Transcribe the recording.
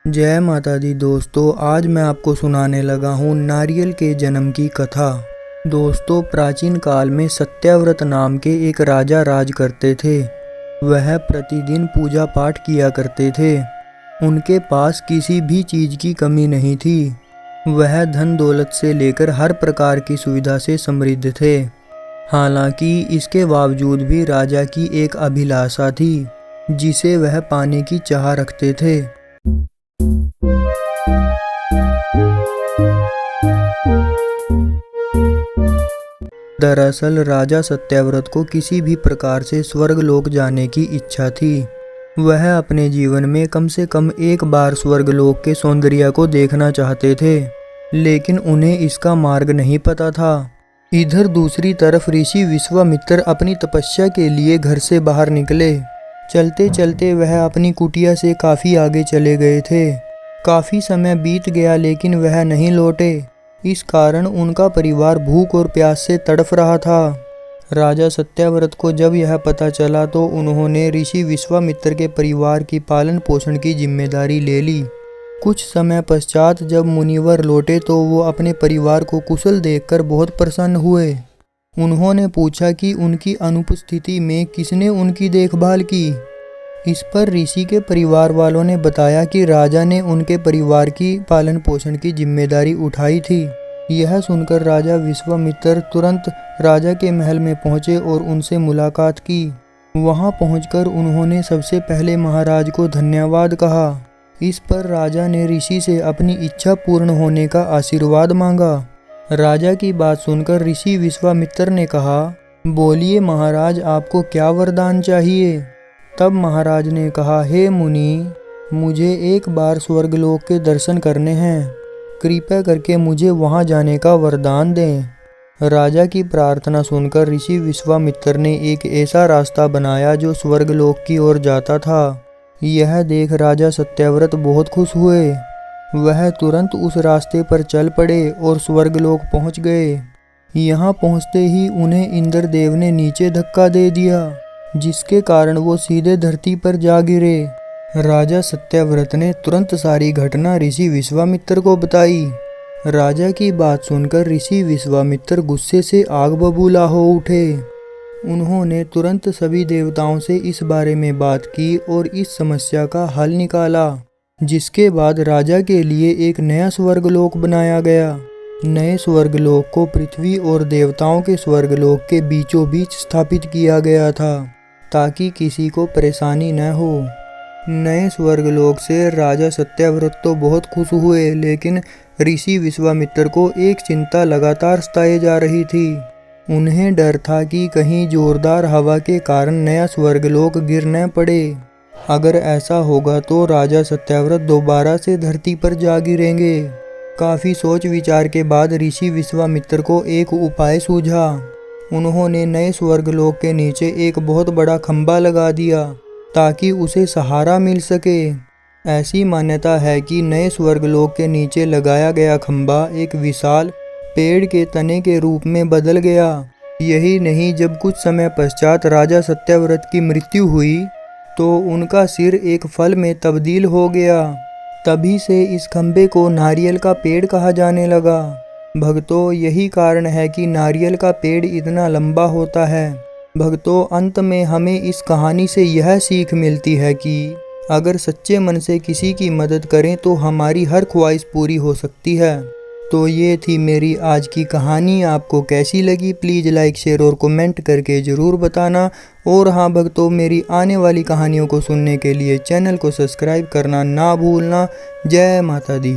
जय माता दी दोस्तों, आज मैं आपको सुनाने लगा हूँ नारियल के जन्म की कथा। दोस्तों, प्राचीन काल में सत्यव्रत नाम के एक राजा राज करते थे। वह प्रतिदिन पूजा पाठ किया करते थे। उनके पास किसी भी चीज की कमी नहीं थी। वह धन दौलत से लेकर हर प्रकार की सुविधा से समृद्ध थे। हालांकि इसके बावजूद भी राजा की एक अभिलाषा थी जिसे वह पाने की चाह रखते थे। दरअसल राजा सत्यव्रत को किसी भी प्रकार से स्वर्गलोक जाने की इच्छा थी। वह अपने जीवन में कम से कम एक बार स्वर्गलोक के सौंदर्य को देखना चाहते थे, लेकिन उन्हें इसका मार्ग नहीं पता था। इधर दूसरी तरफ ऋषि विश्वामित्र अपनी तपस्या के लिए घर से बाहर निकले। चलते चलते वह अपनी कुटिया से काफी आगे चले गए थे। काफी समय बीत गया लेकिन वह नहीं लौटे। इस कारण उनका परिवार भूख और प्यास से तड़फ रहा था। राजा सत्यव्रत को जब यह पता चला तो उन्होंने ऋषि विश्वामित्र के परिवार की पालन पोषण की जिम्मेदारी ले ली। कुछ समय पश्चात जब मुनिवर लौटे तो वो अपने परिवार को कुशल देखकर बहुत प्रसन्न हुए। उन्होंने पूछा कि उनकी अनुपस्थिति में किसने उनकी देखभाल की। इस पर ऋषि के परिवार वालों ने बताया कि राजा ने उनके परिवार की पालन पोषण की जिम्मेदारी उठाई थी। यह सुनकर राजा विश्वामित्र तुरंत राजा के महल में पहुंचे और उनसे मुलाकात की। वहां पहुंचकर उन्होंने सबसे पहले महाराज को धन्यवाद कहा। इस पर राजा ने ऋषि से अपनी इच्छा पूर्ण होने का आशीर्वाद मांगा। राजा की बात सुनकर ऋषि विश्वामित्र ने कहा, बोलिए महाराज, आपको क्या वरदान चाहिए। तब महाराज ने कहा, हे मुनि, मुझे एक बार स्वर्गलोक के दर्शन करने हैं। कृपया करके मुझे वहां जाने का वरदान दें। राजा की प्रार्थना सुनकर ऋषि विश्वामित्र ने एक ऐसा रास्ता बनाया जो स्वर्गलोक की ओर जाता था। यह देख राजा सत्यव्रत बहुत खुश हुए। वह तुरंत उस रास्ते पर चल पड़े और स्वर्गलोक पहुंच गए। यहाँ पहुंचते ही उन्हें इंद्रदेव ने नीचे धक्का दे दिया, जिसके कारण वो सीधे धरती पर जा गिरे। राजा सत्यव्रत ने तुरंत सारी घटना ऋषि विश्वामित्र को बताई। राजा की बात सुनकर ऋषि विश्वामित्र गुस्से से आग बबूला हो उठे। उन्होंने तुरंत सभी देवताओं से इस बारे में बात की और इस समस्या का हल निकाला, जिसके बाद राजा के लिए एक नया स्वर्गलोक बनाया गया। नए स्वर्गलोक को पृथ्वी और देवताओं के स्वर्गलोक के बीचों बीच स्थापित किया गया था, ताकि किसी को परेशानी न हो। नए स्वर्गलोक से राजा सत्यव्रत तो बहुत खुश हुए, लेकिन ऋषि विश्वामित्र को एक चिंता लगातार सताए जा रही थी। उन्हें डर था कि कहीं जोरदार हवा के कारण नया स्वर्गलोक गिर न पड़े। अगर ऐसा होगा तो राजा सत्यव्रत दोबारा से धरती पर जा गिरेंगे। काफी सोच विचार के बाद ऋषि विश्वामित्र को एक उपाय सूझा। उन्होंने नए स्वर्गलोक के नीचे एक बहुत बड़ा खंभा लगा दिया ताकि उसे सहारा मिल सके। ऐसी मान्यता है कि नए स्वर्गलोक के नीचे लगाया गया खंभा एक विशाल पेड़ के तने के रूप में बदल गया। यही नहीं, जब कुछ समय पश्चात राजा सत्यव्रत की मृत्यु हुई तो उनका सिर एक फल में तब्दील हो गया। तभी से इस खंभे को नारियल का पेड़ कहा जाने लगा। भक्तों, यही कारण है कि नारियल का पेड़ इतना लंबा होता है। भक्तों, अंत में हमें इस कहानी से यह सीख मिलती है कि अगर सच्चे मन से किसी की मदद करें तो हमारी हर ख्वाहिश पूरी हो सकती है। तो ये थी मेरी आज की कहानी। आपको कैसी लगी प्लीज़ लाइक, शेयर और कमेंट करके ज़रूर बताना। और हाँ भक्तों, मेरी आने वाली कहानियों को सुनने के लिए चैनल को सब्सक्राइब करना ना भूलना। जय माता दी।